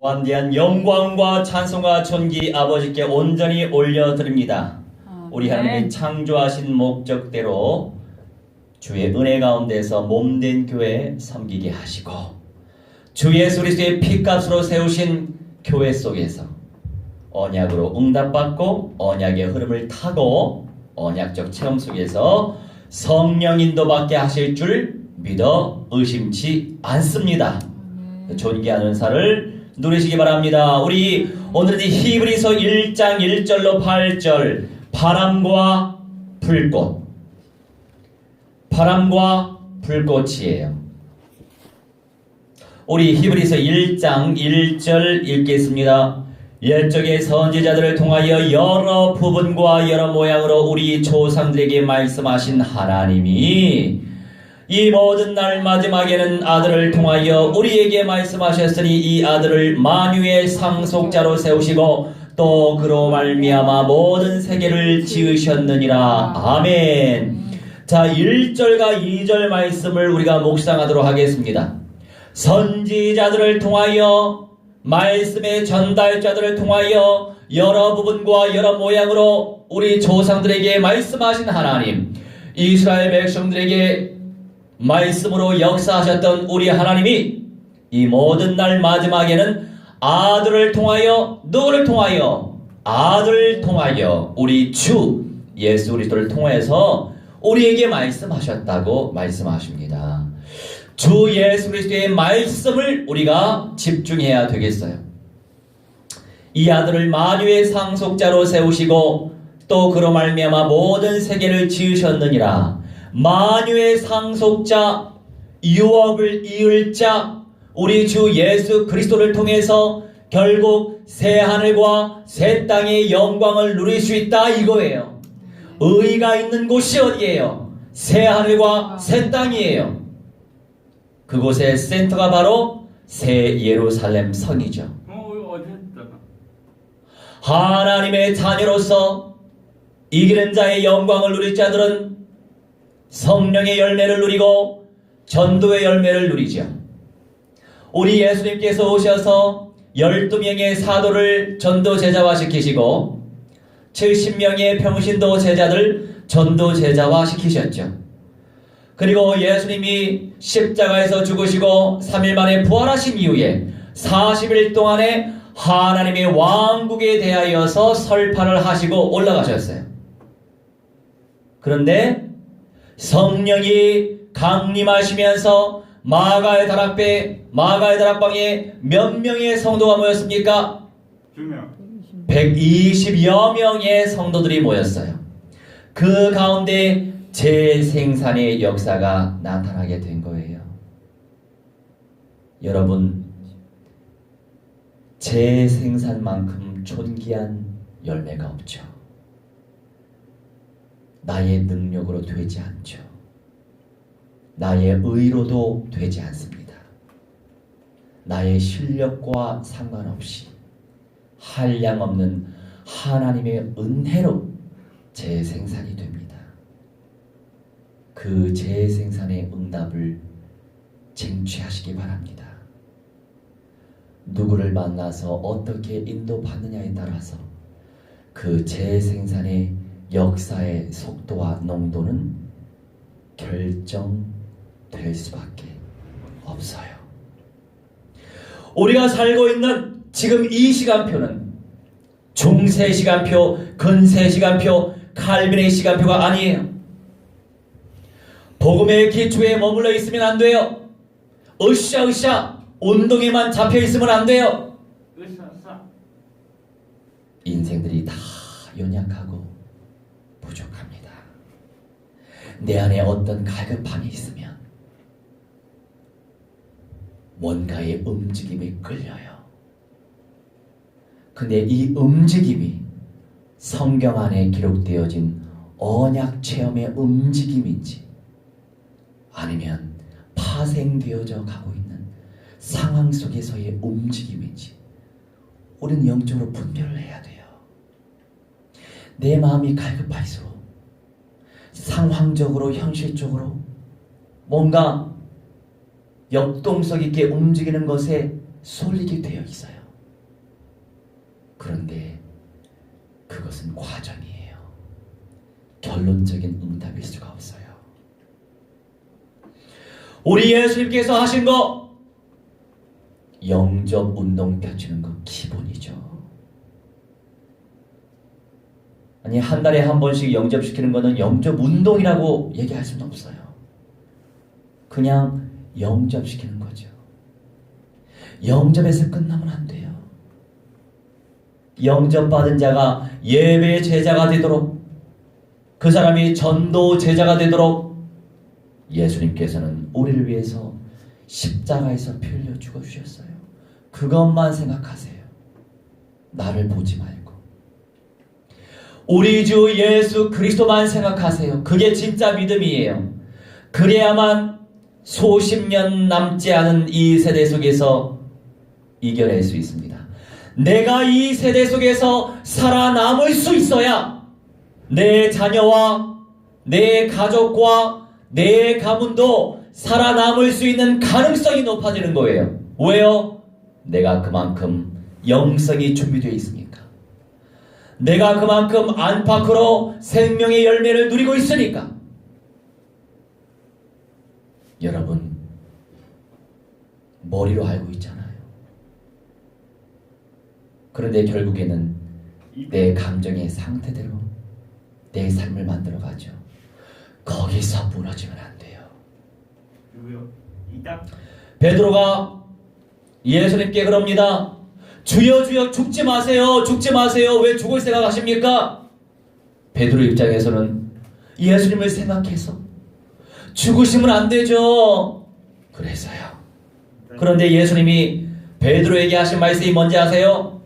완대한 영광과 찬송과 존귀 아버지께 온전히 올려드립니다. 우리 하나님이 창조하신 목적대로 주의 은혜 가운데서 몸된 교회 섬기게 하시고 주 예수 그리스도의 피값으로 세우신 교회 속에서 언약으로 응답받고 언약의 흐름을 타고 언약적 체험 속에서 성령 인도받게 하실 줄 믿어 의심치 않습니다. 존귀한 은사를 누리시기 바랍니다. 우리 오늘은 히브리서 1장 1절로 8절 바람과 불꽃, 바람과 불꽃이에요. 우리 히브리서 1장 1절 읽겠습니다. 옛적의 선지자들을 통하여 여러 부분과 여러 모양으로 우리 조상들에게 말씀하신 하나님이 이 모든 날 마지막에는 아들을 통하여 우리에게 말씀하셨으니 이 아들을 만유의 상속자로 세우시고 또 그로 말미암아 모든 세계를 지으셨느니라. 아멘. 자, 1절과 2절 말씀을 우리가 묵상하도록 하겠습니다. 선지자들을 통하여 말씀의 전달자들을 통하여 여러 부분과 여러 모양으로 우리 조상들에게 말씀하신 하나님, 이스라엘 백성들에게 말씀으로 역사하셨던 우리 하나님이 이 모든 날 마지막에는 아들을 통하여, 누구를 통하여? 아들을 통하여 우리 주 예수 그리스도를 통해서 우리에게 말씀하셨다고 말씀하십니다. 주 예수 그리스도의 말씀을 우리가 집중해야 되겠어요. 이 아들을 만유의 상속자로 세우시고 또 그로 말미암아 모든 세계를 지으셨느니라. 만유의 상속자, 유업을 이을 자, 우리 주 예수 그리스도를 통해서 결국 새 하늘과 새 땅의 영광을 누릴 수 있다 이거예요. 의가 있는 곳이 어디예요? 새 하늘과 새 땅이에요. 그곳의 센터가 바로 새 예루살렘 성이죠. 하나님의 자녀로서 이기는 자의 영광을 누릴 자들은 성령의 열매를 누리고 전도의 열매를 누리죠. 우리 예수님께서 오셔서 12명의 사도를 전도 제자화 시키시고 70명의 평신도 제자들 전도 제자화 시키셨죠. 그리고 예수님이 십자가에서 죽으시고 3일 만에 부활하신 이후에 40일 동안에 하나님의 왕국에 대하여서 설파를 하시고 올라가셨어요. 그런데 성령이 강림하시면서 마가의 다락방에 몇 명의 성도가 모였습니까? 120여 명의 성도들이 모였어요. 그 가운데 재생산의 역사가 나타나게 된 거예요. 여러분, 재생산만큼 존귀한 열매가 없죠. 나의 능력으로 되지 않죠. 나의 의로도 되지 않습니다. 나의 실력과 상관없이 한량없는 하나님의 은혜로 재생산이 됩니다. 그 재생산의 응답을 쟁취하시기 바랍니다. 누구를 만나서 어떻게 인도받느냐에 따라서 그 재생산의 역사의 속도와 농도는 결정될 수밖에 없어요. 우리가 살고 있는 지금 이 시간표는 중세 시간표, 근세 시간표, 칼빈의 시간표가 아니에요. 복음의 기초에 머물러 있으면 안 돼요. 으쌰으쌰 운동에만 잡혀 있으면 안 돼요. 인생들이 다 연약하고 부족합니다. 내 안에 어떤 갈급함이 있으면 뭔가의 움직임이 끌려요. 근데 이 움직임이 성경 안에 기록되어진 언약 체험의 움직임인지 아니면 파생되어져 가고 있는 상황 속에서의 움직임인지 우리는 영적으로 분별을 해야 돼요. 내 마음이 갈급할수록 상황적으로 현실적으로 뭔가 역동성 있게 움직이는 것에 쏠리게 되어 있어요. 그런데 그것은 과정이에요. 결론적인 응답일 수가 없어요. 우리 예수님께서 하신 거 영접 운동 펼치는 거 기본이죠. 아니 한 달에 한 번씩 영접시키는 거는 영접 운동이라고 얘기할 수는 없어요. 그냥 영접시키는 거죠. 영접에서 끝나면 안 돼요. 영접받은 자가 예배 제자가 되도록, 그 사람이 전도 제자가 되도록 예수님께서는 우리를 위해서 십자가에서 피 흘려 죽어주셨어요. 그것만 생각하세요. 나를 보지 말고 우리 주 예수 그리스도만 생각하세요. 그게 진짜 믿음이에요. 그래야만 수십 년 남지 않은 이 세대 속에서 이겨낼 수 있습니다. 내가 이 세대 속에서 살아남을 수 있어야 내 자녀와 내 가족과 내 가문도 살아남을 수 있는 가능성이 높아지는 거예요. 왜요? 내가 그만큼 영성이 준비되어 있으니까. 내가 그만큼 안팎으로 생명의 열매를 누리고 있으니까. 여러분, 머리로 알고 있잖아요. 그런데 결국에는 내 감정의 상태대로 내 삶을 만들어가죠. 거기서 무너지면 안 돼요. 베드로가 예수님께 그럽니다. 주여 주여 죽지 마세요. 죽지 마세요. 왜 죽을 생각하십니까? 베드로 입장에서는 예수님을 생각해서 죽으시면 안 되죠. 그래서요. 그런데 예수님이 베드로에게 하신 말씀이 뭔지 아세요?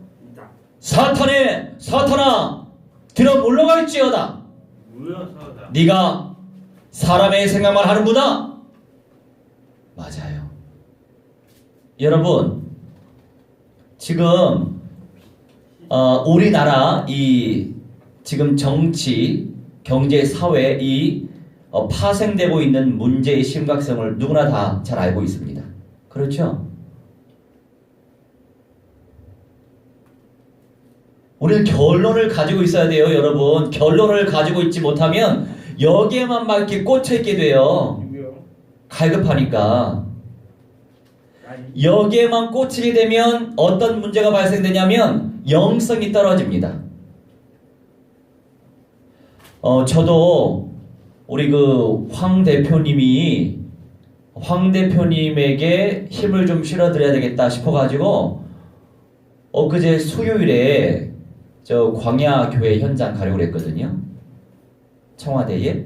사탄아 들어 물러갈지어다. 네가 사람의 생각만 하는구나. 맞아요. 여러분, 지금 우리나라 이 지금 정치, 경제, 사회 이 파생되고 있는 문제의 심각성을 누구나 다 잘 알고 있습니다. 그렇죠? 우리는 결론을 가지고 있어야 돼요, 여러분. 결론을 가지고 있지 못하면 여기에만 막 이렇게 꽂혀있게 돼요. 갈급하니까. 여기에만 꽂히게 되면 어떤 문제가 발생되냐면 영성이 떨어집니다. 저도 우리 황 대표님에게 힘을 좀 실어드려야 되겠다 싶어가지고 엊그제 수요일에 저 광야교회 현장 가려고 했거든요. 청와대에.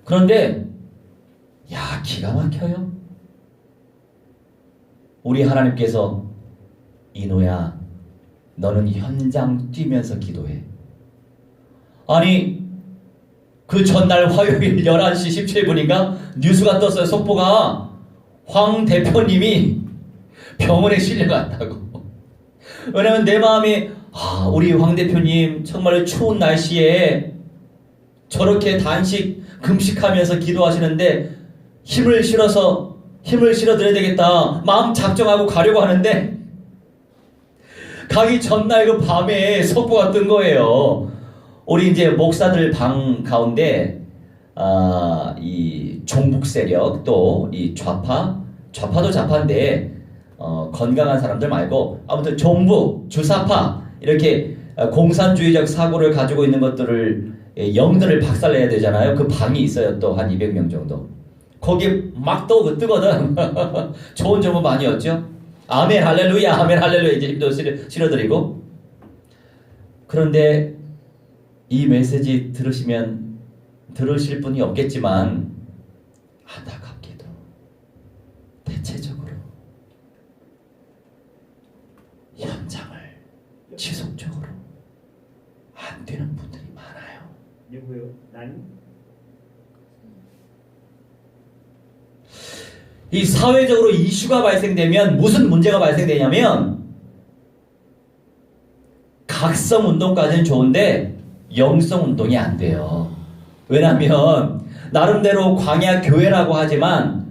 그런데 야, 기가 막혀요. 우리 하나님께서 이노야, 너는 현장 뛰면서 기도해. 아니, 그 전날 화요일 11시 17분인가 뉴스가 떴어요. 속보가 황 대표님이 병원에 실려갔다고. 왜냐면 내 마음이 우리 황 대표님 정말 추운 날씨에 저렇게 단식 금식하면서 기도하시는데 힘을 실어드려야 되겠다 마음 작정하고 가려고 하는데 가기 전날 그 밤에 속보가 뜬 거예요. 우리 이제 목사들 방 가운데 이 종북 세력 또 이 좌파도 좌파인데 건강한 사람들 말고 아무튼 종북 주사파 이렇게 공산주의적 사고를 가지고 있는 것들을 영들을 박살내야 되잖아요. 그 방이 있어요. 또 한 200명 정도. 거기 막 또 뜨거든. 좋은 정보 많이 얻죠. 아멘 할렐루야 아멘 할렐루야 이제 힘도 실어드리고. 그런데 이 메시지 들으실 분이 없겠지만 안타깝게도 대체적으로 현장을 지속적으로 안 되는 분들이 많아요. 누구요? 난? 이 사회적으로 이슈가 발생되면 무슨 문제가 발생되냐면 각성 운동까지는 좋은데 영성 운동이 안 돼요. 왜냐하면 나름대로 광야 교회라고 하지만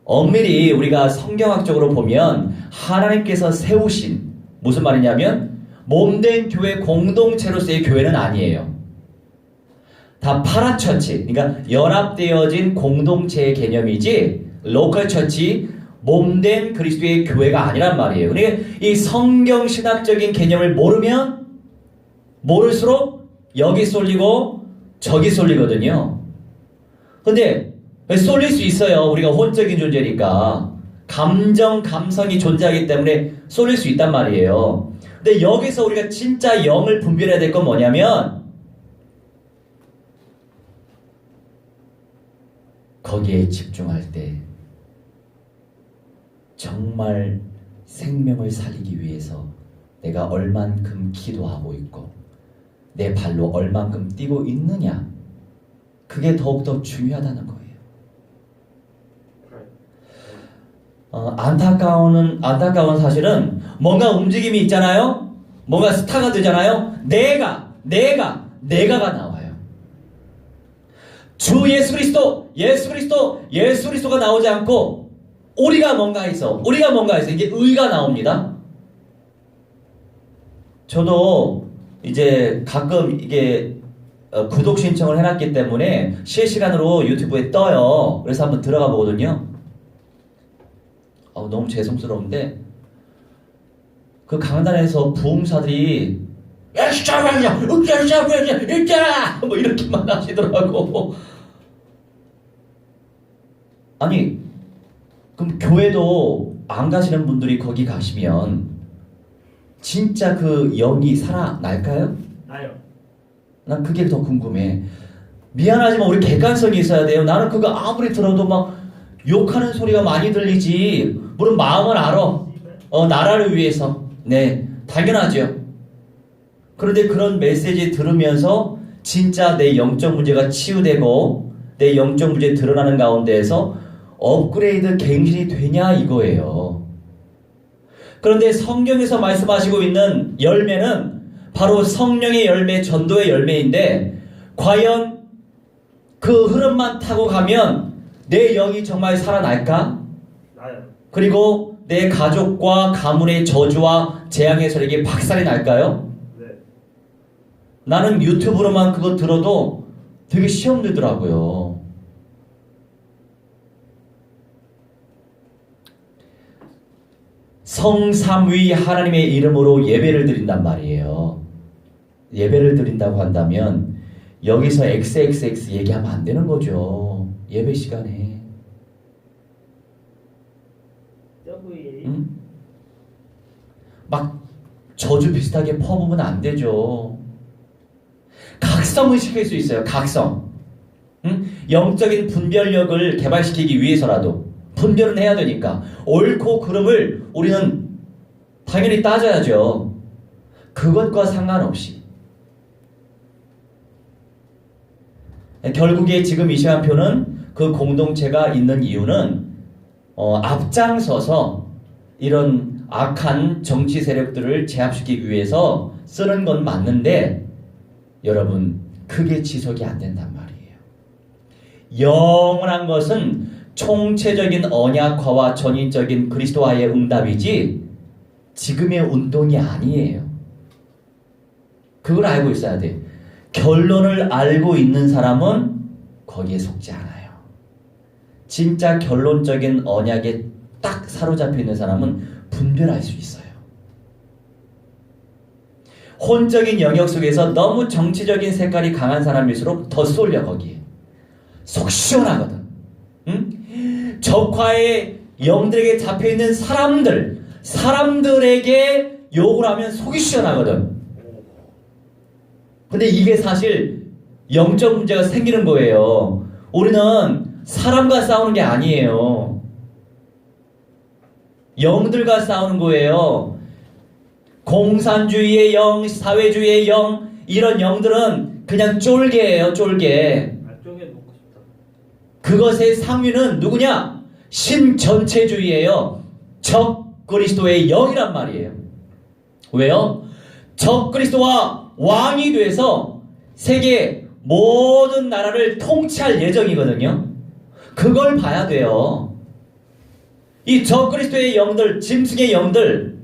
엄밀히 우리가 성경학적으로 보면 하나님께서 세우신 무슨 말이냐면 몸된 교회 공동체로서의 교회는 아니에요. 다 파라처치, 그러니까 연합되어진 공동체의 개념이지 로컬 처치, 몸된 그리스도의 교회가 아니란 말이에요. 그러니까 이 성경 신학적인 개념을 모르면 모를수록 여기 쏠리고 저기 쏠리거든요. 근데 쏠릴 수 있어요. 우리가 혼적인 존재니까. 감성이 존재하기 때문에 쏠릴 수 있단 말이에요. 근데 여기서 우리가 진짜 영을 분별해야 될 건 뭐냐면 거기에 집중할 때 정말 생명을 살리기 위해서 내가 얼만큼 기도하고 있고 내 발로 얼만큼 뛰고 있느냐, 그게 더욱더 중요하다는 거예요. 안타까운 사실은 뭔가 움직임이 있잖아요. 뭔가 스타가 되잖아요. 내가가 나와요. 주 예수 그리스도가 나오지 않고 우리가 뭔가 있어. 이게 의가 나옵니다. 저도 이제 가끔 이게 구독 신청을 해놨기 때문에 실시간으로 유튜브에 떠요. 그래서 한번 들어가 보거든요. 너무 죄송스러운데 그 강단에서 부흥사들이 뭐 이렇게만 하시더라고. 아니 그럼 교회도 안 가시는 분들이 거기 가시면 진짜 그 영이 살아날까요? 나요. 난 그게 더 궁금해. 미안하지만 우리 객관성이 있어야 돼요. 나는 그거 아무리 들어도 막 욕하는 소리가 많이 들리지. 물론 마음은 알아. 나라를 위해서. 네, 당연하죠. 그런데 그런 메시지 들으면서 진짜 내 영적 문제가 치유되고 내 영적 문제 드러나는 가운데에서 업그레이드 갱신이 되냐 이거예요. 그런데 성경에서 말씀하시고 있는 열매는 바로 성령의 열매, 전도의 열매인데 과연 그 흐름만 타고 가면 내 영이 정말 살아날까? 나요. 그리고 내 가족과 가문의 저주와 재앙의 소리가 박살이 날까요? 네. 나는 유튜브로만 그거 들어도 되게 시험 들더라고요. 성삼위 하나님의 이름으로 예배를 드린단 말이에요. 예배를 드린다고 한다면 여기서 XXX 얘기하면 안 되는 거죠. 예배 시간에. 응? 막 저주 비슷하게 퍼부으면 안 되죠. 각성을 시킬 수 있어요. 각성. 응? 영적인 분별력을 개발시키기 위해서라도 분별은 해야 되니까 옳고 그름을 우리는 당연히 따져야죠. 그것과 상관없이. 결국에 지금 이 시간표는 그 공동체가 있는 이유는 앞장서서 이런 악한 정치 세력들을 제압시키기 위해서 쓰는 건 맞는데 여러분 그게 지속이 안 된단 말이에요. 영원한 것은 총체적인 언약화와 전인적인 그리스도와의 응답이지 지금의 운동이 아니에요. 그걸 알고 있어야 돼. 결론을 알고 있는 사람은 거기에 속지 않아요. 진짜 결론적인 언약에 딱 사로잡혀 있는 사람은 분별할 수 있어요. 혼적인 영역 속에서 너무 정치적인 색깔이 강한 사람일수록 더 쏠려 거기에. 속 시원하거든. 응? 적화의 영들에게 잡혀있는 사람들에게 욕을 하면 속이 시원하거든. 근데 이게 사실 영적 문제가 생기는 거예요. 우리는 사람과 싸우는 게 아니에요. 영들과 싸우는 거예요. 공산주의의 영, 사회주의의 영, 이런 영들은 그냥 쫄개예요, 쫄개. 쪼개 놓고 싶다. 그것의 상위는 누구냐? 신전체주의예요. 적 그리스도의 영이란 말이에요. 왜요? 적 그리스도와 왕이 돼서 세계 모든 나라를 통치할 예정이거든요. 그걸 봐야 돼요. 이 적그리스도의 영들, 짐승의 영들,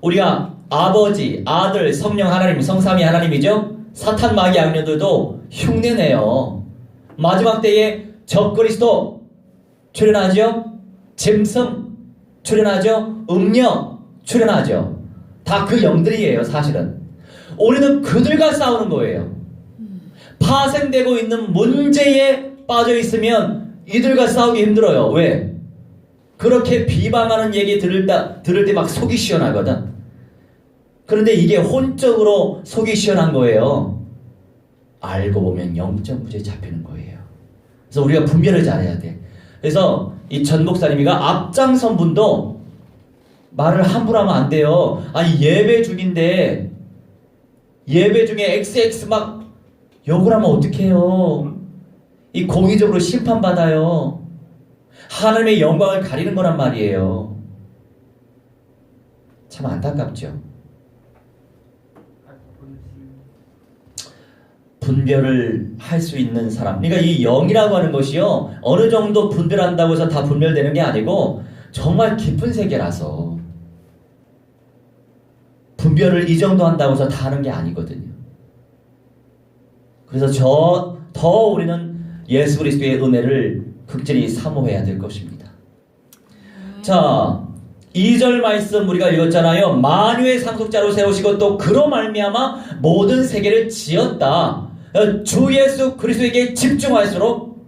우리가 아버지, 아들, 성령 하나님, 성삼위 하나님이죠. 사탄 마귀 악녀들도 흉내내요. 마지막 때에 적그리스도 출현하죠. 짐승 출현하죠. 음녀 출현하죠. 다 그 영들이에요. 사실은 우리는 그들과 싸우는 거예요. 파생되고 있는 문제에 빠져 있으면 이들과 싸우기 힘들어요. 왜? 그렇게 비방하는 얘기 들을 때 막 속이 시원하거든. 그런데 이게 혼적으로 속이 시원한 거예요. 알고 보면 영적 무죄에 잡히는 거예요. 그래서 우리가 분별을 잘해야 돼. 그래서 이 전 목사님이가 앞장선 분도 말을 함부로 하면 안 돼요. 아니 예배 중인데 예배 중에 XX 막 욕을 하면 어떡해요. 이 공의적으로 심판받아요. 하나님의 영광을 가리는 거란 말이에요. 참 안타깝죠. 분별을 할 수 있는 사람. 그러니까 이 영이라고 하는 것이요. 어느 정도 분별한다고 해서 다 분별되는 게 아니고 정말 깊은 세계라서 분별을 이 정도 한다고 해서 다 하는 게 아니거든요. 그래서 더 우리는 예수 그리스도의 은혜를 극진히 사모해야 될 것입니다. 자, 2절 말씀 우리가 읽었잖아요. 만유의 상속자로 세우시고 또 그로 말미암아 모든 세계를 지었다. 주 예수 그리스도에게 집중할수록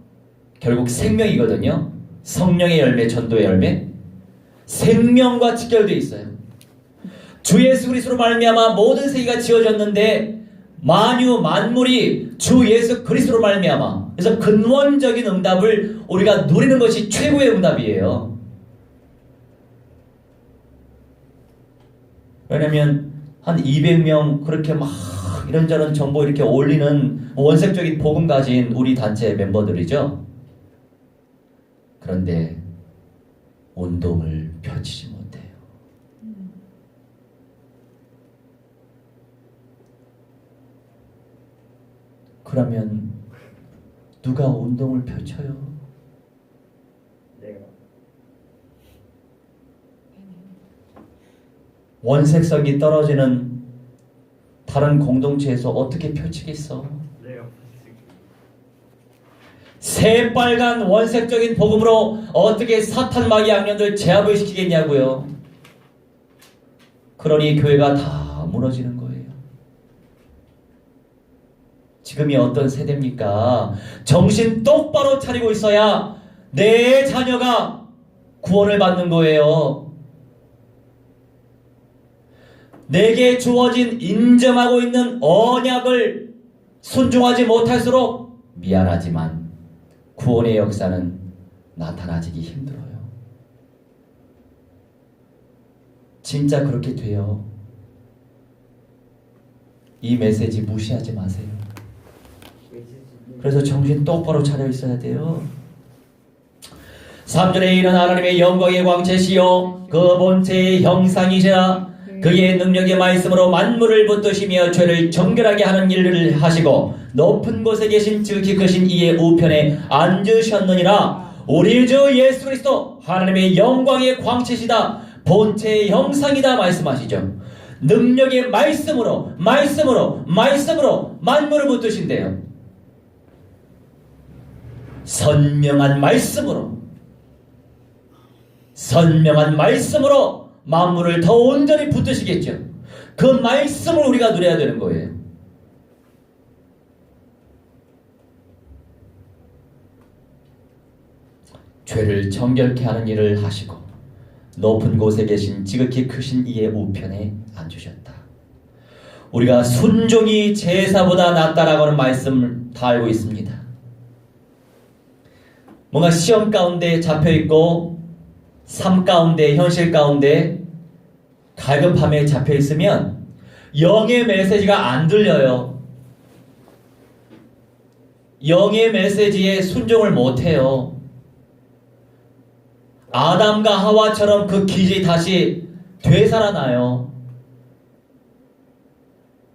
결국 생명이거든요. 성령의 열매, 전도의 열매. 생명과 직결되어 있어요. 주 예수 그리스도로 말미암아 모든 세계가 지어졌는데 만유 만물이 주 예수 그리스도로 말미암아. 그래서 근원적인 응답을 우리가 누리는 것이 최고의 응답이에요. 왜냐면 한 200명 그렇게 막 이런저런 정보 이렇게 올리는 원색적인 복음 가진 우리 단체 멤버들이죠. 그런데 운동을 펼치지 못해요. 그러면 누가 운동을 펼쳐요? 원색성이 떨어지는 다른 공동체에서 어떻게 펼치겠어? 새빨간 원색적인 복음으로 어떻게 사탄 마귀 악령들 제압을 시키겠냐고요. 그러니 교회가 다 무너지는 거예요. 지금이 어떤 세대입니까? 정신 똑바로 차리고 있어야 내 자녀가 구원을 받는 거예요. 내게 주어진 인정하고 있는 언약을 순종하지 못할수록 미안하지만 구원의 역사는 나타나지기 힘들어요. 진짜 그렇게 돼요. 이 메시지 무시하지 마세요. 그래서 정신 똑바로 차려 있어야 돼요. 3절에 이는 하나님의 영광의 광채시요 그 본체의 형상이시라 그의 능력의 말씀으로 만물을 붙드시며 죄를 정결하게 하는 일을 하시고 높은 곳에 계신 지극히 크신 이의 우편에 앉으셨느니라. 우리 주 예수 그리스도 하나님의 영광의 광채시다. 본체의 형상이다 말씀하시죠. 능력의 말씀으로 만물을 붙드신대요. 선명한 말씀으로 만물을 더 온전히 붙드시겠죠. 그 말씀을 우리가 누려야 되는 거예요. 죄를 정결케 하는 일을 하시고 높은 곳에 계신 지극히 크신 이의 우편에 앉으셨다. 우리가 순종이 제사보다 낫다라고 하는 말씀을 다 알고 있습니다. 뭔가 시험 가운데 잡혀있고 삶 가운데, 현실 가운데 갈급함에 잡혀있으면 영의 메시지가 안 들려요. 영의 메시지에 순종을 못해요. 아담과 하와처럼 그 기질이 다시 되살아나요.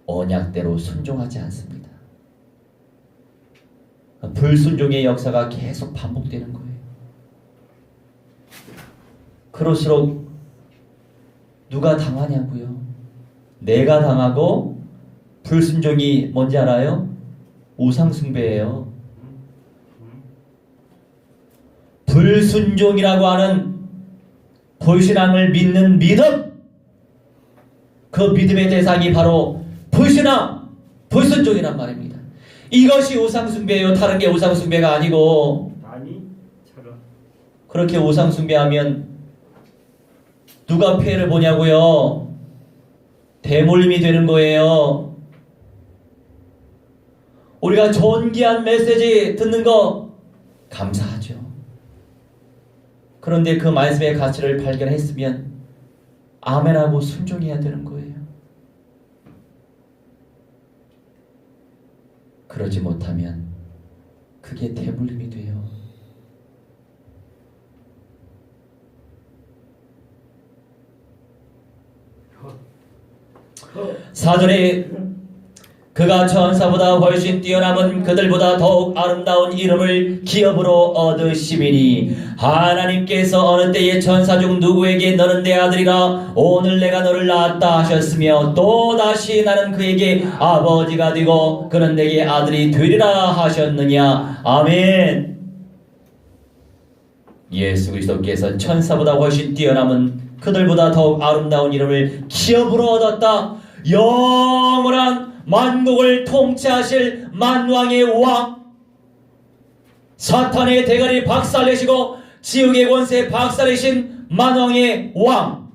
언약대로 순종하지 않습니다. 불순종의 역사가 계속 반복되는 거예요. 그럴수록 누가 당하냐고요? 내가 당하고 불순종이 뭔지 알아요? 우상숭배예요. 불순종이라고 하는 불신앙을 믿는 믿음, 그 믿음의 대상이 바로 불신앙, 불순종이란 말입니다. 이것이 우상숭배예요. 다른 게 우상숭배가 아니고. 그렇게 우상숭배하면 누가 피해를 보냐고요? 대물림이 되는 거예요. 우리가 존귀한 메시지 듣는 거 감사하죠. 그런데 그 말씀의 가치를 발견했으면 아멘하고 순종해야 되는 거예요. 그러지 못하면 그게 대물림이 돼요. 사절에 그가 천사보다 훨씬 뛰어남은 그들보다 더욱 아름다운 이름을 기업으로 얻으심이니 하나님께서 어느 때에 천사 중 누구에게 너는 내 아들이라 오늘 내가 너를 낳았다 하셨으며 또다시 나는 그에게 아버지가 되고 그는 내게 아들이 되리라 하셨느냐. 아멘. 예수 그리스도께서 천사보다 훨씬 뛰어남은 그들보다 더욱 아름다운 이름을 기업으로 얻었다. 영원한 만국을 통치하실 만왕의 왕, 사탄의 대가리 박살내시고 지옥의 권세 박살내신 만왕의 왕,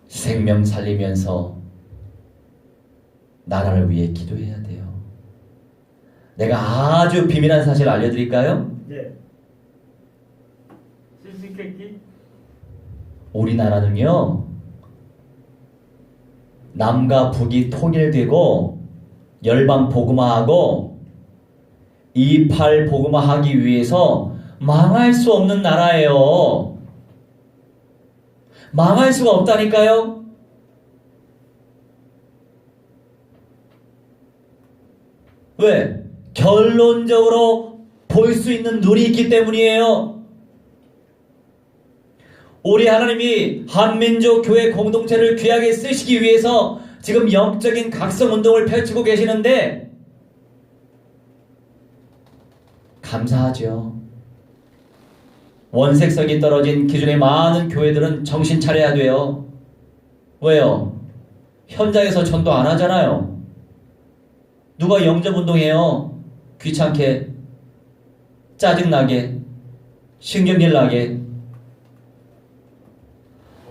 생명 살리면서 나라를 위해 기도해야 돼요. 내가 아주 비밀한 사실을 알려드릴까요? 네. 우리나라는요, 남과 북이 통일되고 열방 복음화하고 이팔 복음화하기 위해서 망할 수 없는 나라예요. 망할 수가 없다니까요. 왜? 결론적으로 볼 수 있는 눈이 있기 때문이에요. 우리 하나님이 한민족 교회 공동체를 귀하게 쓰시기 위해서 지금 영적인 각성운동을 펼치고 계시는데 감사하죠. 원색성이 떨어진 기존의 많은 교회들은 정신 차려야 돼요. 왜요? 현장에서 전도 안 하잖아요. 누가 영접운동해요? 귀찮게, 짜증나게, 신경질 나게.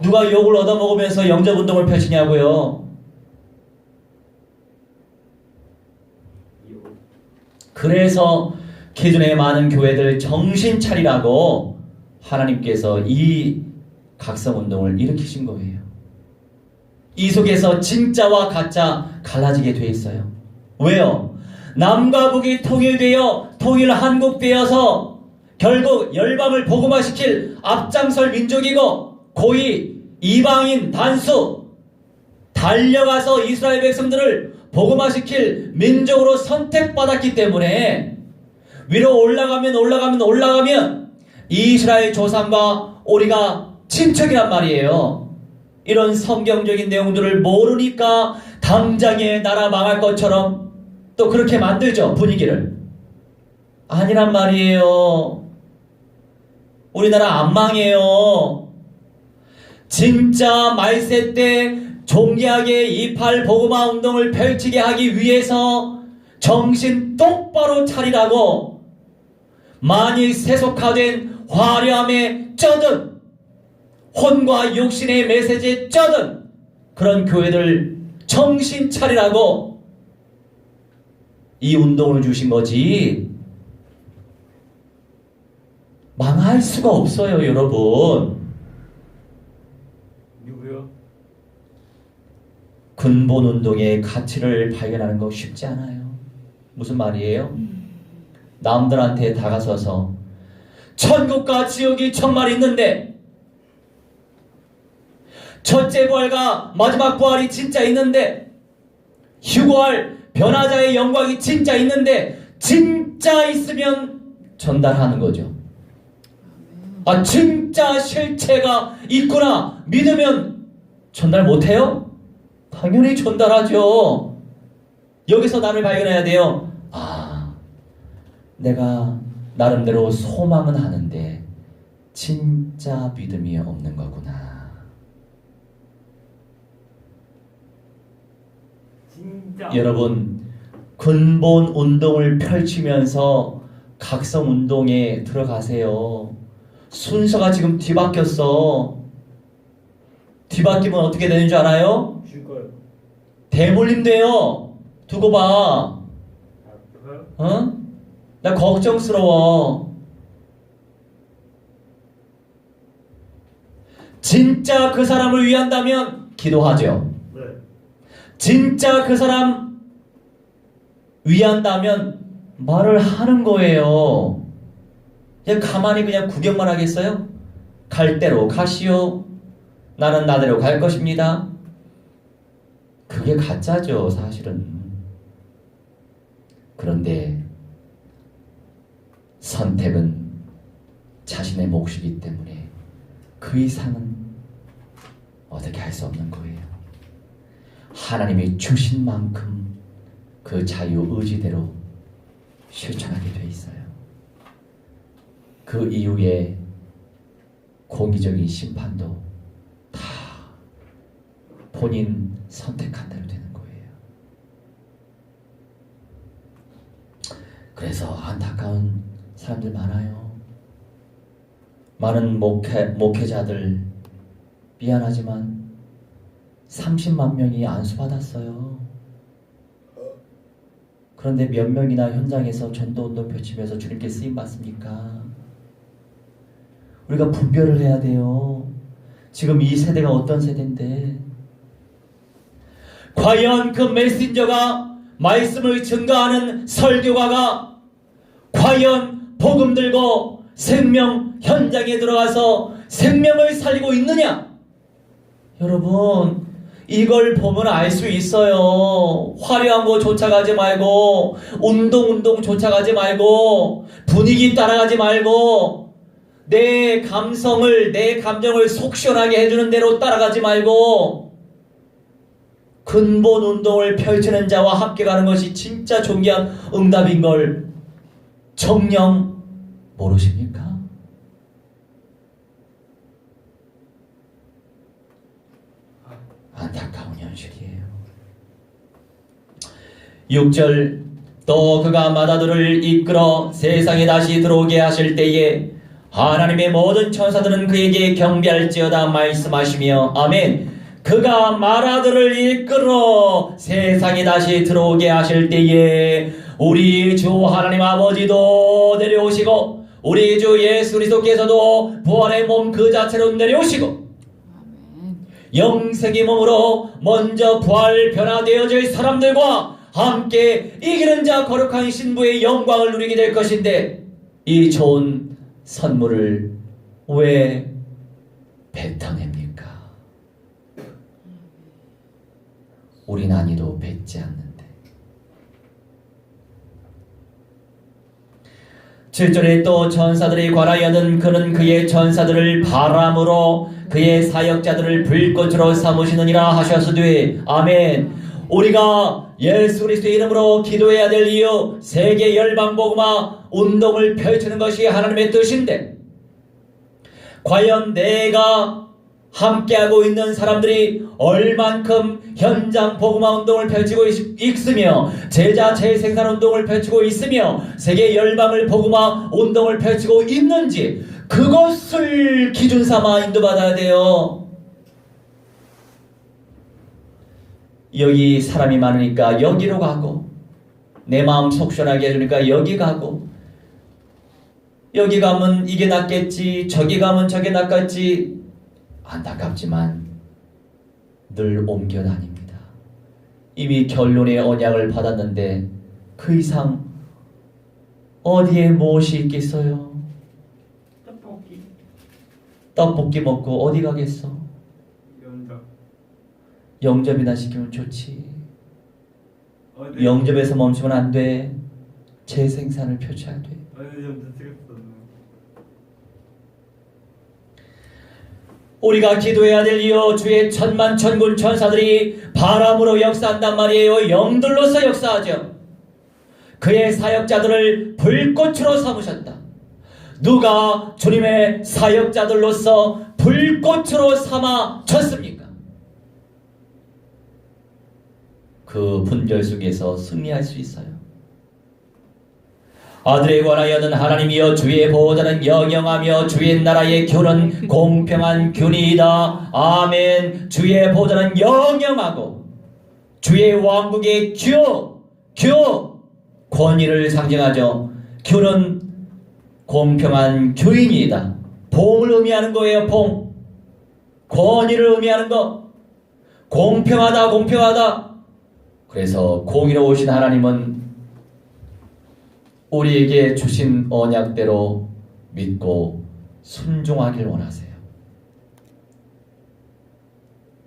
누가 욕을 얻어먹으면서 영접운동을 펼치냐고요. 그래서 기존의 많은 교회들 정신 차리라고 하나님께서 이 각성운동을 일으키신 거예요. 이 속에서 진짜와 가짜 갈라지게 돼 있어요. 왜요? 남과 북이 통일되어 통일 한국되어서 결국 열방을 복음화시킬 앞장설 민족이고 고이 이방인 단수 달려가서 이스라엘 백성들을 복음화시킬 민족으로 선택받았기 때문에 위로 올라가면 이스라엘 조상과 우리가 친척이란 말이에요. 이런 성경적인 내용들을 모르니까 당장에 나라 망할 것처럼 또 그렇게 만들죠, 분위기를. 아니란 말이에요. 우리나라 안 망해요. 진짜 말세 때 존귀하게 이팔 복음화 운동을 펼치게 하기 위해서 정신 똑바로 차리라고 많이 세속화된 화려함에 쩌든 혼과 육신의 메시지에 쩌든 그런 교회들 정신 차리라고 이 운동을 주신 거지. 망할 수가 없어요, 여러분. 근본 운동의 가치를 발견하는 거 쉽지 않아요. 무슨 말이에요? 남들한테 다가서서 천국과 지옥이 정말 있는데, 첫째 부활과 마지막 부활이 진짜 있는데, 휴거할 변화자의 영광이 진짜 있는데, 진짜 있으면 전달하는 거죠. 아, 진짜 실체가 있구나 믿으면 전달 못해요? 당연히 전달하죠. 여기서 나를 발견해야 돼요. 아, 내가 나름대로 소망은 하는데 진짜 믿음이 없는 거구나. 진짜. 여러분, 근본 운동을 펼치면서 각성 운동에 들어가세요. 순서가 지금 뒤바뀌었어. 뒤바뀌면 어떻게 되는 줄 알아요? 죽어요. 대물림 돼요. 두고 봐. 아파요? 어? 나 걱정스러워. 진짜 그 사람을 위한다면 기도하죠. 네. 진짜 그 사람 위한다면 말을 하는 거예요. 그냥 가만히 그냥 구경만 하겠어요? 갈 대로 가시오. 나는 나대로 갈 것입니다. 그게 가짜죠, 사실은. 그런데 선택은 자신의 몫이기 때문에 그 이상은 어떻게 할 수 없는 거예요. 하나님이 주신 만큼 그 자유 의지대로 실천하게 돼 있어요. 그 이후에 공의적인 심판도 다 본인 선택한 대로 되는 거예요. 그래서 안타까운 사람들 많아요. 많은 목회자들 미안하지만 30만 명이 안수받았어요. 그런데 몇 명이나 현장에서 전도운동 펼치면서 주님께 쓰임 받습니까? 우리가 분별을 해야 돼요. 지금 이 세대가 어떤 세대인데, 과연 그 메신저가 말씀을 증거하는 설교가가 과연 복음 들고 생명 현장에 들어가서 생명을 살리고 있느냐? 여러분, 이걸 보면 알 수 있어요. 화려한 거 쫓아가지 말고, 운동 쫓아가지 말고, 분위기 따라가지 말고, 내 감성을, 내 감정을 속 시원하게 해주는 대로 따라가지 말고, 근본 운동을 펼치는 자와 함께 가는 것이 진짜 존귀한 응답인 걸 정녕 모르십니까? 안타까운 현실이에요. 6절, 또 그가 마다들을 이끌어 세상에 다시 들어오게 하실 때에 하나님의 모든 천사들은 그에게 경배할지어다 말씀하시며, 아멘. 그가 마라들을 이끌어 세상에 다시 들어오게 하실 때에 우리 주 하나님 아버지도 내려오시고 우리 주 예수 그리스도께서도 부활의 몸 그 자체로 내려오시고 영생의 몸으로 먼저 부활 변화되어질 사람들과 함께 이기는 자 거룩한 신부의 영광을 누리게 될 것인데, 이 좋은 선물을 왜 뱉어냅니까? 우린 아니도 뱉지 않는데. 7절에 또 천사들이 관하여는 그는 그의 천사들을 바람으로 그의 사역자들을 불꽃으로 삼으시느니라 하셨으되, 아멘. 우리가 예수 그리스도의 이름으로 기도해야 될 이유, 세계 열방 복음화 운동을 펼치는 것이 하나님의 뜻인데, 과연 내가 함께하고 있는 사람들이 얼만큼 현장 복음화 운동을 펼치고 있으며 제자 재생산 운동을 펼치고 있으며 세계 열방을 복음화 운동을 펼치고 있는지, 그것을 기준 삼아 인도받아야 돼요. 여기 사람이 많으니까 여기로 가고, 내 마음 속 시원하게 해주니까 여기 가고, 여기 가면 이게 낫겠지, 저기 가면 저게 낫겠지. 안타깝지만 늘 옮겨 다닙니다. 이미 결론의 언약을 받았는데 그 이상 어디에 무엇이 있겠어요? 떡볶이 먹고 어디 가겠어? 영접이나 시키면 좋지. 영접에서 멈추면 안 돼. 재생산을 펼쳐야 돼. 우리가 기도해야 될 이유, 주의 천만 천군 천사들이 바람으로 역사한단 말이에요. 영들로서 역사하죠. 그의 사역자들을 불꽃으로 삼으셨다. 누가 주님의 사역자들로서 불꽃으로 삼아졌습니까? 그 분별 속에서 승리할 수 있어요. 아들에 관하여는 하나님이여 주의 보호자는 영영하며 주의 나라의 균은 공평한 균이다. 아멘. 주의 보호자는 영영하고 주의 왕국의 교 권위를 상징하죠. 균은 공평한 교인이다. 봉을 의미하는 거예요. 봉. 권위를 의미하는 거. 공평하다. 그래서 공의로우신 하나님은 우리에게 주신 언약대로 믿고 순종하길 원하세요.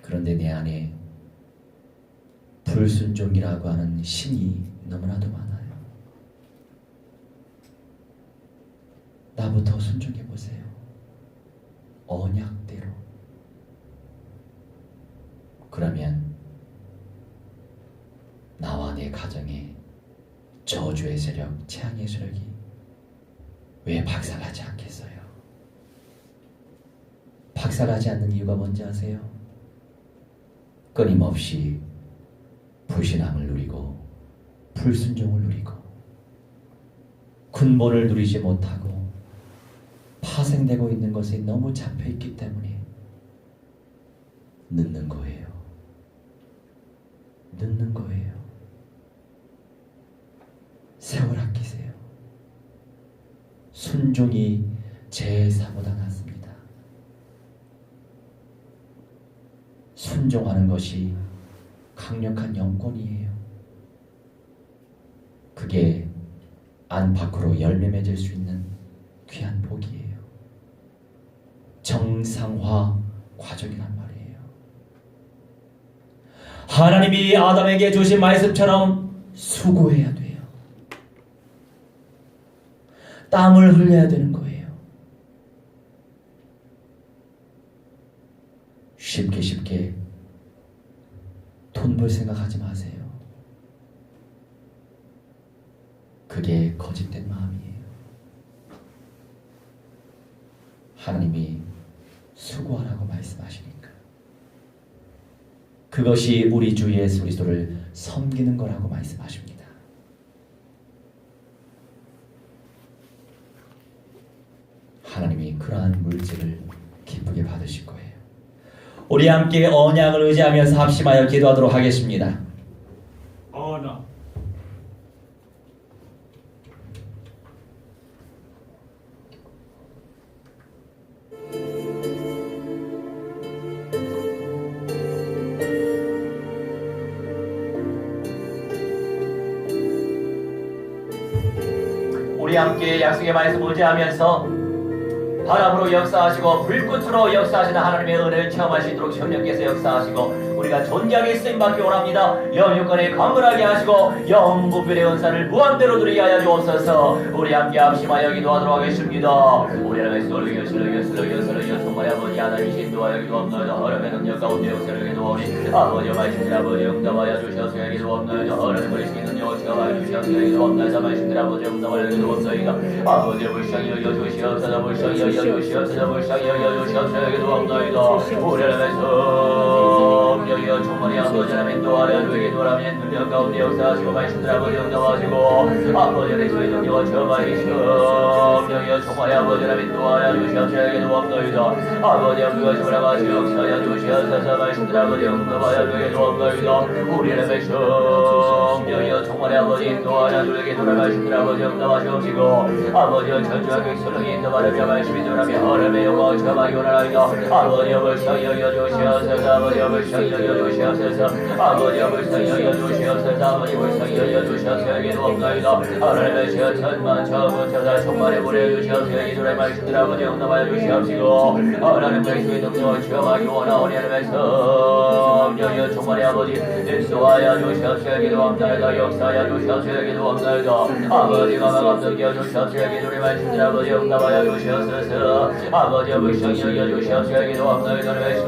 그런데 내 안에 불순종이라고 하는 신이 너무나도 많아요. 나부터 순종해 보세요. 언약대로. 그러면 나와 내 가정에 저주의 세력, 재앙의 세력이 왜 박살나지 않겠어요? 박살나지 않는 이유가 뭔지 아세요? 끊임없이 불신앙을 누리고 불순종을 누리고 근본을 누리지 못하고 파생되고 있는 것에 너무 잡혀있기 때문에 늦는 거예요. 세월 아끼세요. 순종이 제사보다 낫습니다. 순종하는 것이 강력한 영권이에요. 그게 안팎으로 열매 맺을 수 있는 귀한 복이에요. 정상화 과정이란 말이에요. 하나님이 아담에게 주신 말씀처럼 수고해야 돼요. 땀을 흘려야 되는 거예요. 쉽게 돈 벌 생각하지 마세요. 그게 거짓된 마음이에요. 하나님이 수고하라고 말씀하시니까 그것이 우리 주 예수 그리스도를 섬기는 거라고 말씀하십니다. 하나님이 그러한 물질을 기쁘게 받으실 거예요. 우리 함께 언약을 의지하면서 합심하여 기도하도록 하겠습니다. 언약. 우리 함께 약속의 말씀 의지하면서 바람으로 역사하시고 불꽃으로 역사하시는 하나님의 은혜를 체험할 수 있도록 성령께서 역사하시고 우리가 존귀하게 쓰임받기 원합니다. 영육간에 강건하게 하시고 영부별의 은사를 무한대로 누리게 하여 주옵소서. 우리 함께 합심하여 기도하도록 하겠습니다. 우리 하나님의 소리여 정말 아버지 하나님이신 도와 여기도 없나이다. 하나님의 능력 가운데 역사를 기도하오니 아버지 말씀들 아버지 응답하여 주셔서 여기도 없나이다. 하나님 우리 신은 영어치가 하여 주셔서 여기도 없나이다. 말씀들 아버지 응답하여 여기도 없나이다. 아버지 불쌍히 여겨주시옵소서. 불쌍히 여겨주시옵소서. 불쌍히 여겨주시옵소서. 여기도 없나이다. 우리 하나님의 성령이여 충만히 아버지 하나님 도하여 주에게 도라면 능력 가운데 역사하시고 말씀들 아버지 응답하시고 아버지 하나님 주의 능력을 체험하시고 성령이여 충만히 아버지 하나님 도하여 주시옵소서. 여기도 없나이다. 아버지 아버지가 주라마시 역사하여 주시옵소서. 말씀들 아버지 응답하여 주에게 도옵나이다. 우리 하나님의 성령이여 충만히 아버지 인도하여 주에게 돌아가신들 아버지 응답하시옵시고 아버지여 전주한 백성을 인도하려 말씀이 전하며 하나님의 영광을 체험하기 원하나이다. 아버지 어불쌍히 여겨주시옵소서. 아버지 어불쌍히 여겨주시옵소서. 주시옵소서. 아버지 불쌍히 여겨 주시옵소서. 아버지 불쌍히 여겨 주시옵소서. 기도옵나이다. 하나님의 시여 천만 처음부터 정말에 보내주시옵소서. 기도의 말씀들 아버지 응답하여 주시옵시고 하나님 그리스도의 능력을 체험하기 원하오니 하나님의 성령이여 정말의 아버지 인도하여 주시옵소서. 기도옵나이다. 역사하여 주시옵소서. 기도옵나이다. 아버지가 마감 넘겨 주시옵소서. 기도의 말씀들 아버지 응답하여 주시옵소서. 아버지 불쌍히 여겨 주시옵소서. 기도옵나이다. 하나님의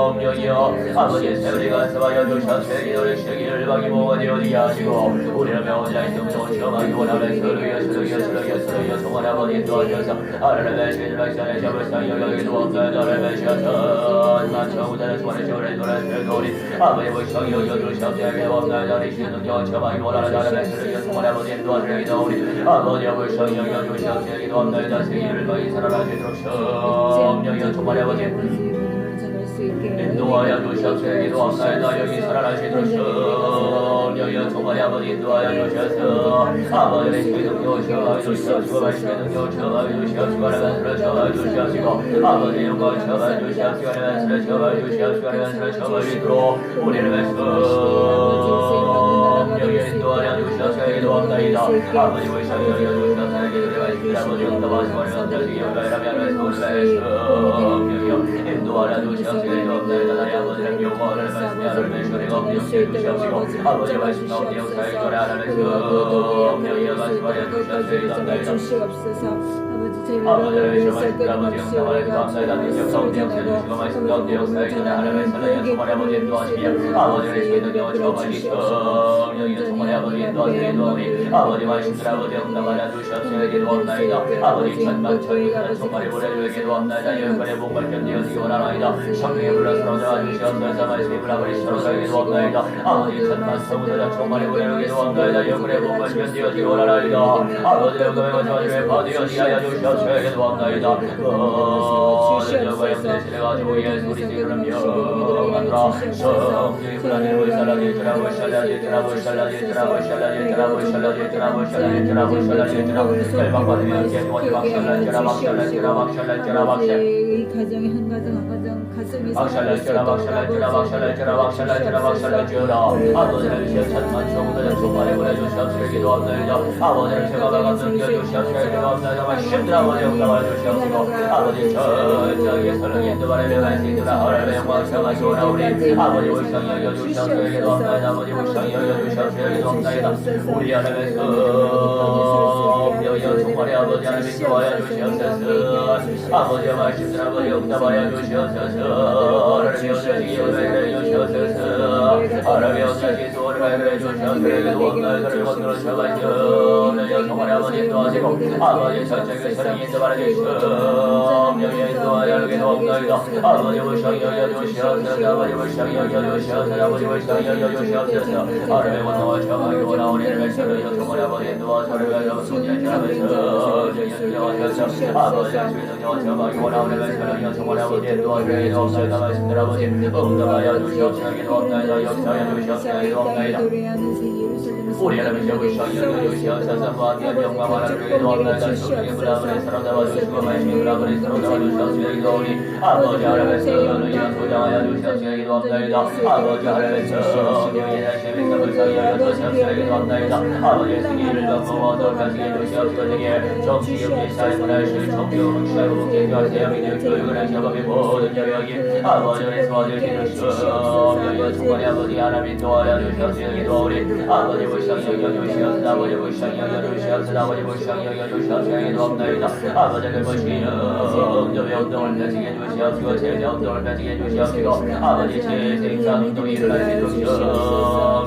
성령이여 아버지 세월이 간섭하여 주시옵소서. 기도를 시기를 박이 모아지 어디게 하시고 우리는 명호자의 성령을 체험하기 원하는 서로여 성원 아버지 도와주셔서 하나님의 죄를 발산해 잡을상 여기도 없나이다. 하나님의 시간만 처음부터 소원의 시원에 노래를 도리 아버지 불쌍히 여겨주시옵소서. 기도 없나이다. 우리 신의 능력을 체험하기 원하는 하나님의 서로여 성원 아버지 도와주시기도 우리 아버지 불쌍히 여겨주시옵소서. 기도 없나이다. 세계를 많이 살아나시도록 성령이여 정말 아버지 인도하여 주시옵소서. 기도 없나이다. 여기 살아나시도록 성령이여 정말 아버지 인도하여 주셔서 아버지의 신의 능력을 체험하여 주시옵시고 말씀의 능력을 체험하여 주시옵시고 하나님의 체험하여 주시옵시고 아버지의 영광을 체험하여 주시옵시고 하나님의 체험하여 주시옵시고 하나님의 체험하여 주시도록 우리를 성령이여 인도하여 주시옵소서. 기도 없나이다. 아버지 불쌍히 여겨 주시옵소서. 기도의 말씀을 아버지 응답하시고 하나님의 자식이 영광이라면 성령이여 인도하여 주시옵소서. 기도 없나이다. 나의 아버지를 용어를 말씀이 하나님의 시간에 없게 주시옵시고 아버지 말씀 가운데 역사의 전에 하나님의 성령이여 말씀하여 주시옵소서. 아버지를 위시하시고 아버지 영상을 감사하다. 능력 가운데 역사해 주시고 말씀 가운데 역사의 전에 하나님의 살라여 정말 아버지 인도하시며 아버지를 위시해 능력을 처음하시 성령이여 정말 아버지 인도하시며 인도하니 아버지 말씀들 아버지 응답하여 주시옵소서. 기도합나이다. 아버지 천만천부터 정말에 보내주에 기도합나이다. 열번의 복을 견디어지기 원하나이다. 성령의 불러 서로잡아 주시옵소서. 말씀의 불 아버지 서로잡아 기도합나이다. 아버지 천만천부터 정말에 보내주에 기도합나이다. 열번의 복을 견디어지기 원하나이다. 아버지 영광의 거처를 받으시게 하여 주시옵소서. 기도합나이다. 주시옵소서. 가지고 예수 그리스도를 명하노라. 성령의 불안을 불살라지 주라고 샬라지 주라고 샬라지 주라고 샬라지 주라고 샬라지 주라고 샬라지 주라고 샬라지 주라고 열방받으며 계속 박샬라지 주라 박샬라지 주라 박샬라지 주라 박샬 이 가정의 한 가정 가슴이 박샬라지 주라 박샬라지 주라 박샬라지 주라 박샬라지 주라 박샬라지 주라 아버지를 위시어 천만 초보들 초반에 보내주시옵소서. 기도합나이다. 아버지를 제가 막아서 끼워주시옵소서. 기도합나이다. 말씀들 아버지 영광을 주시옵시고 아버지 천장의 설렁이 인도바람에 갈수있도다. 하나님의 영광을 체험하시고 나오니 아버지 불쌍히 여겨주시옵소서. 기도합나이다. 아버지 불쌍히 여겨주시옵소서. 기도합나이다. 우리 하나님의 성령이여 정말의 아버지 하나님 인도하여 주시옵소서. 아버지의 말씀들 아버지 응답하여 주시옵소서. 하나님의 어자식이 열매를 주시옵소서. 하나님의 어자식이 소원을 발견해 주시옵소서. 기도합나이다를 건드려 주시옵소서. 정말의 아버지 인도하시고 아버지 전적인 사랑이 인도하여 주시옵소서. 성령이 인도하여 기도합나이다. 아버지 불쌍히 여겨주시옵소서. 아버지 불쌍히 여겨주시옵소서. 아버지 불쌍히 여겨주시옵소서. 하나님의 원망을 정하기 원하오니 하나님의 서로여 정말 아버지 인도와 서로를 가져서 손질하면서 정하셔서 아버지의 주의능력을 정하기 원하오니 하나님의 서로여 정말 아버지 인도와 서로의 기도합나이다. 말씀들 아버지 응답하여 주시옵소서. 기도합나이다. 역사하여 주시옵소서. 기도합나이다. 우리 하나님의 불쌍히 여겨주시옵소서. 무한한 영광 하나님의 기도합나이다. 성령의 불안을 사로잡아 주시고 말씀의 불안을 사로잡아 주시옵소서. 기도하오니 아버지 하나님의 성령을 소장하여 주시옵소서. 기도합나이다. 아버지 하나님의 성령의 날씨의 불쌍히 여겨주시옵소서. 기도합나이다. 아버지의 승리를 넘어 얻어가시게 해주시옵소서. 내게 정치 경제 사회 문화실 정교육 시사로 개교하세요. 믿을 교육을 하시옵소서. 모든 여력이 아버지의 소원을 기도시옵소서. 정말 아버지 하나님 도와여 주시옵소서. 기도하오니 아버지 불쌍히 여겨주시옵소서. 아버지 불쌍히 여겨주시옵소서. 아버지 불쌍히 여겨주시옵소서. 기도합나이다. 아버지를 보시며 운동의 운동을 펼치게 해주시옵시고 제재 운동을 펼치게 해주시옵시고 아버지 제생사 운동이 일어날 수 있도록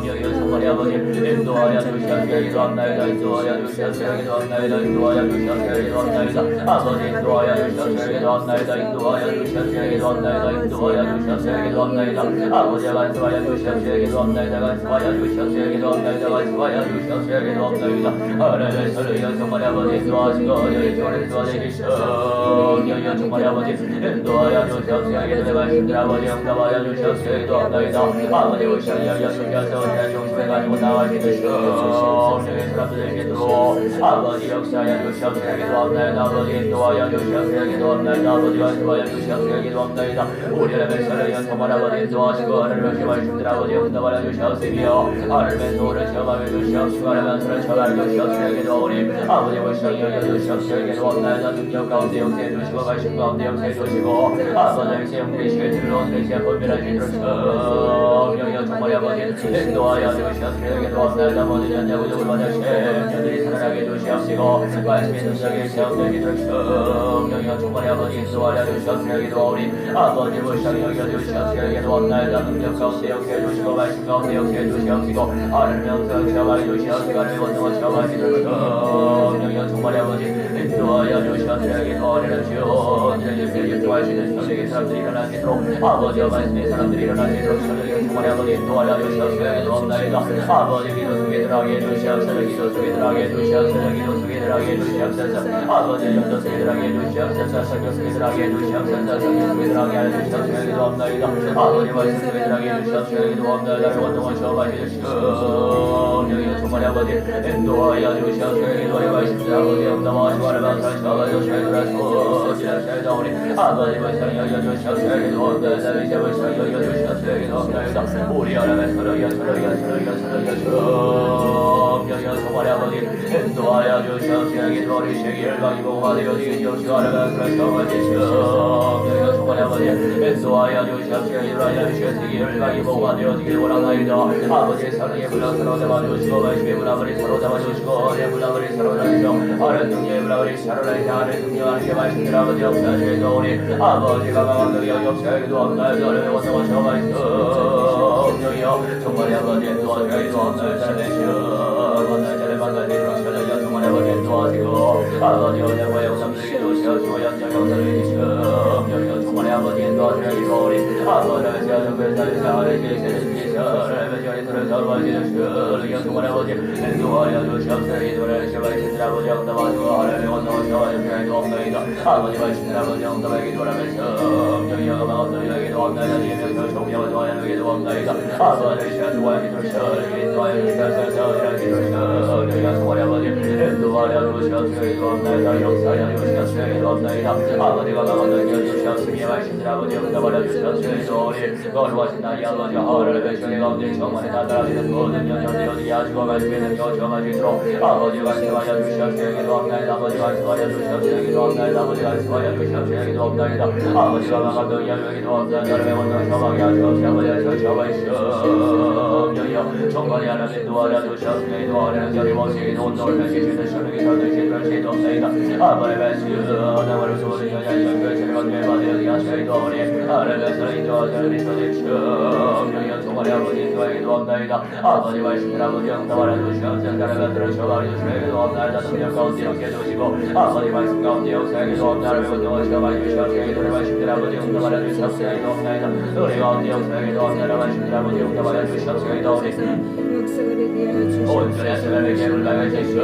성령이여 정말 아버지 인도하여 주시옵소서. 기도합나이다. 인도하여 주시옵소서. 기도합나이다. 인도하여 주시옵소서. 기도합나이다. 아버지 인도하여 주시옵소서. 기도합나이다. 인도하여 주시옵소서. 기도합나이다. 인도하여 주시옵소서. 기도합나이다. 아버지가 말씀하여 주시옵소서 기도합나이다 간수하여 주시옵소서 기도합나이다 간수하여 주시옵소서 기도합나이다 하나님의 서를 정말 아버지 인도하시고 너희 조를 도와주시오 여여 정말 아버지 인도하여 주시옵소서 기도의 말씀들 아버지 응답하여 주시옵소서 기도합나이다 아버지 오시오 여여 주시옵소서 우리의 중심에 가지고 나와주시오 너희 사람들의 기도로 아버지 역사하여 주시옵소서 기도합나이다 아버지 인도하여 주시옵소서 기도합나이다 아버지 간수하여 주시옵소서 기도합나이다 우리 하나님의 서를 정말 아버지 인도하시고 하나님의 말씀들 아버지 응답하여 주시옵소서 하나님의 도를 시험하여 주시옵소서 하나님의 서를 처하여 주시옵소서 기도하오니 아버지 오시오 여여 주시옵소서 기도합나이다 능력 가운데 영세해 주시고 말씀 가운데 영세해 주시고 아버지 영세 영대시에 들어온 대시에 분별하시도록 여여 정말 아버지 인도하여 주시옵소서 기도합나이다 모든 연자구족을 받으시고 년들이 살아나게 주시옵시고 말씀의 능력에 세움되시도록 여여 정말 아버지 인도하여 주시옵소서 기도하오니 아버지 오시오 여여 주시옵소서 기도합나이다 능력 가운데 영세해 주시고 말씀 가운데 영세해 주시옵시고 하나님 영상 체험하여 주시옵시고 하나님 원동을 체험하시도록 여여 정말 아버지 인도하여 주시옵소서 기도하오니 주여 이제 일조할 수 있는 저녁의 사람들이 일어나시도록 아버지와 말씀의 사람들이 일어나시도록 저녁의 정말 아버지 인도하여 주시옵소서 기도합나이다 아버지 기도 속에 들어가게 해주시옵소서 기도 속에 들어가게 해주시옵소서 기도 속에 들어가게 해주시옵소서 아버지 영도 속에 들어가게 해주시옵소서 성경 속에 들어가게 해주시옵소서 성경 속에 들어가게 해주시옵소서 기도합나이다 아버지 말씀 속에 들어가게 해주시옵소서 기도합나이다 원동을 체험하여 주시옵소서 여기 정말 아버지 인도하여 주시옵소서 기도의 말씀들 아버지 응답하시고 하나님 살펴봐 주시옵소서 지나시다 우리 아버지 말씀 여여 주시옵소서 기도합나이다 이제 말씀 여여 주시옵소서 기도합나이다 우리 하나님의 서로여 여여 정말 아버지 인도하여 주시옵소서 기도를 시기를 가지고 되어 주시옵소서 하나님 살펴봐 주시옵소서 여여 정말 아버지 인도하여 주시옵소서 기도하여 주시기를 가지고 되어지길 원하나이다 아버지 사랑의 불랑 서로 잡아주시고 말씀의 불랑을 서로 잡아주시고 내 불랑을 서로 잡아주시고 아래 등의 불랑을 서로 잡아주시고 아래 등의 말씀들 아버지 역사하시고 우리 아버지가 강한 능력 역사하기도 없나이다 하나님의 원성을 처음하시고 여여 정말 아버지 인도하시기도 없나이다 잘내시오 만날 만나시도록 저녁에 정말 아버지 인도하시고 아버지 언약과 영상들에게 도시하시고 연장 영상을 주시고 여여 정말 아버지 인도하시기도 우리 아버지를 세워주고 사를 지으시는 하나님의 자리를 잡아주시고 정말 아버지 인도하여 주시옵소서 기도를 시험하시는 아버지 응답하시고 하나님의 원성을 시험하시는 없나이다 아버지 말씀을 아버지 응답하게 기도하면서 여기가 마음들에게도 없나이다 예명서 종명을 도와주기도 없나이다 아버지 시간 도와주기도 인도하여 주시옵소서 기도하시고 여기가 정말 아버지 인도하여 주시옵소서 기도 없나이다 역사하여 주시옵소서 기도 없나이다 아버지가 마음들에게 주시옵소서 말씀을 아버지 응답하여 주시옵소서 기도하니 거룩하신 나의 아버지 하나님의 주의 가운데 정말 나타나시는 모든 영역들이 어디게 하시고 말씀의 능력을 정하시도록 아버지가 말씀하여 주시옵소서 기도합나이다 아버지가 말씀하여 주시옵소서 기도합나이다 아버지가 말씀하여 주시옵소서 기도합나이다 아버지가 막아도 이야기를 기도합나이다 여러분의 원동을 정하게 하시옵소서 아버지가 정하시옵소서 여여 정관이 하나님 인도하여 주시옵소서 기도하는 자리 모시기 온도를 펼치시는 시험에게 설득시도록 기도합나이다 아버지의 말씀 나와를 소원을 여자의 연결체를 건드려 받으려니 하시오 기도하오니 하나님의 사랑 인도하여 주시옵소서 여여 정관이 아버지 인도하여 기도합나이다 아버지 말씀을 아버지 응답하여 주시옵소서 하나님의 들으셔 주시기도 없나이다 능력 가운데 영케 주시고 아버지 말씀 가운데 역사에 기도합니다 하나님의 원동을 시험하여 주시옵소서 기도의 말씀들 아버지 응답하여 주시옵소서 기도합나이다 우리 가운데 역사에 기도합니다 말씀들 아버지 응답하여 주시옵소서 기도하오니 온전히 하나님의 계획을 나가주시오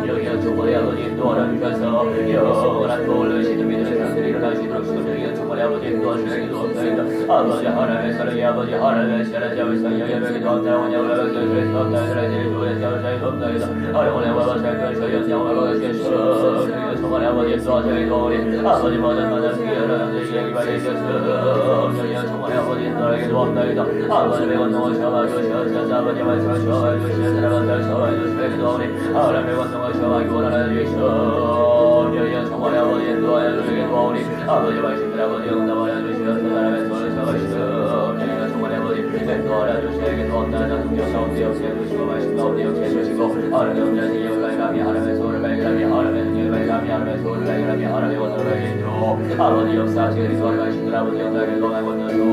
여기가 주보의 아버지 인도하여 주셔서 영원한 도를 의시는 믿음의 사람들이 일어나시도록 주님이 정말 아버지 인도하시는 기도합니다 아버지 하나님의 사랑이 아버지 하나님의 사랑이 자물상 여여의 기도합니다 원영을 하시는 없나이다 주의 자물상이 없나이다 하나님의 와바사의 별서 연장을 하시겠소 정말 아버지 인도하시는 기도하오니 아버지 모든 기여라는 얘기 받으셨소 여여 정말 아버지 인도하여 기도합니다 아버지의 원동을 시험하주시옵소서 아버지 말씀을 시험하여 주시는 사람을 시험하여 주시는 기도하오니 하나님의 원동을 시험하기 원하는 주시오 여여 정말 아버지 인도하여 주시기 도하오니 아버지 말씀을 아버지 응답하여 주시옵소서 하나님의 손을 잡으시오 여여 정말 아버지 인도하여 주시기 도합니다 능력 가운데 역시해 주시고 말씀 가운데 역시해 주시고 하나님의 은혜의 능력을 발견하며 하나님의 손을 발견하며 하나님의 능력을 발견하며 하나님의 손을 발견하며 하나님의 원동을 발견하며 아버지 역사하시기 기도하는 말씀들 아버지 영광을 동하고 있는 손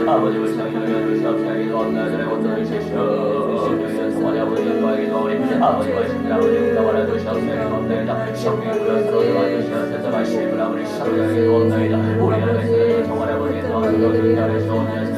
아버지 불쌍히 여겨주시옵소서 기도합니다 저의 원동을 주시오 여여 정말 아버지 인도하여 기도하오니 아버지 말씀들 아버지 응답하여 주시옵소서 기도합니다 성령의 불을 서로 주시옵소서 말씀의 불을 아버지 사로잡게 기도합니다 우리 하나님의 정말 아버지 인도하여 주시옵소서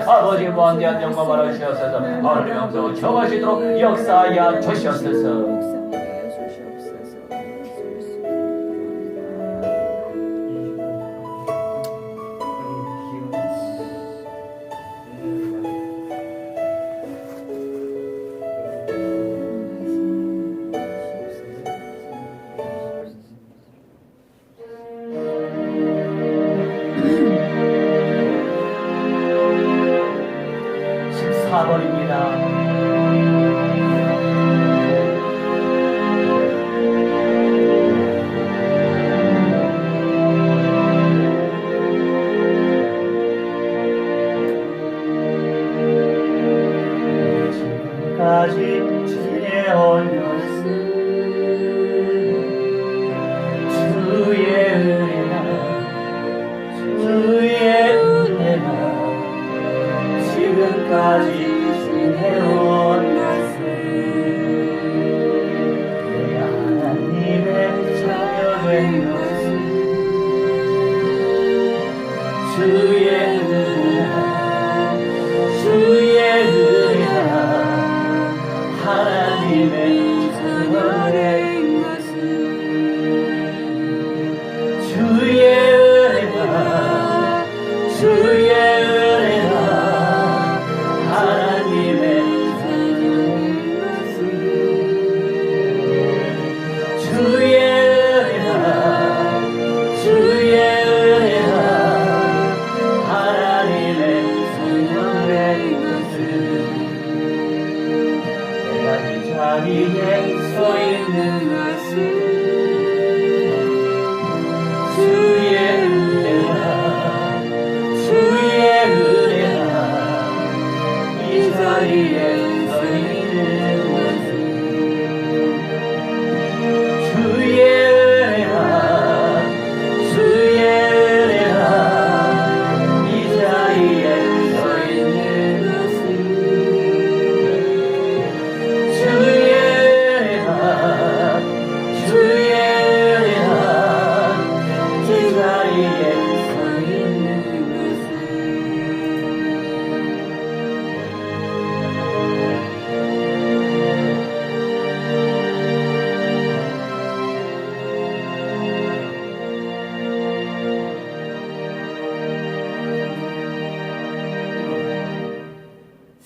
아버지 무한대한 영광 받아주시옵소서. 하나님 영광을 정하시도록 역사하여 주시옵소서.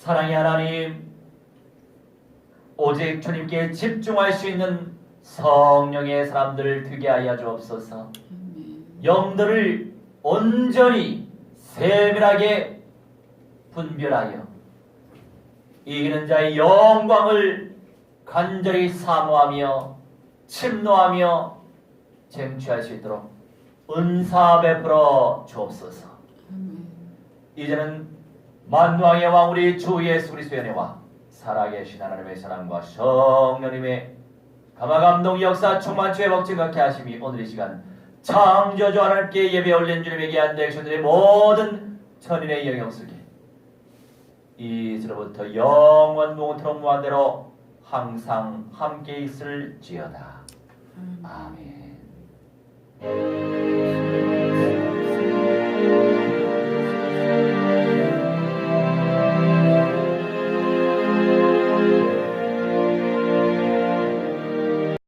사랑의 하나님, 오직 주님께 집중할 수 있는 성령의 사람들을 되게 하여 주옵소서. 영들을 온전히 세밀하게 분별하여 이기는 자의 영광을 간절히 사모하며 침노하며 쟁취할 수 있도록 은사 베풀어 주옵소서. 이제는 만왕의 왕 우리 주 예수 그리스도의 은혜와 살아계신 하나님의 사랑과 성령님의 감화감동 역사 충만치 회복치 갖게 하심이 오늘 이 시간 창조주 하나님께 예배 올린 주님의 귀한 백성들의 모든 천인의 영역 속에 이제로부터 영원 무궁토록 무한대로 항상 함께 있을지어다. 아멘.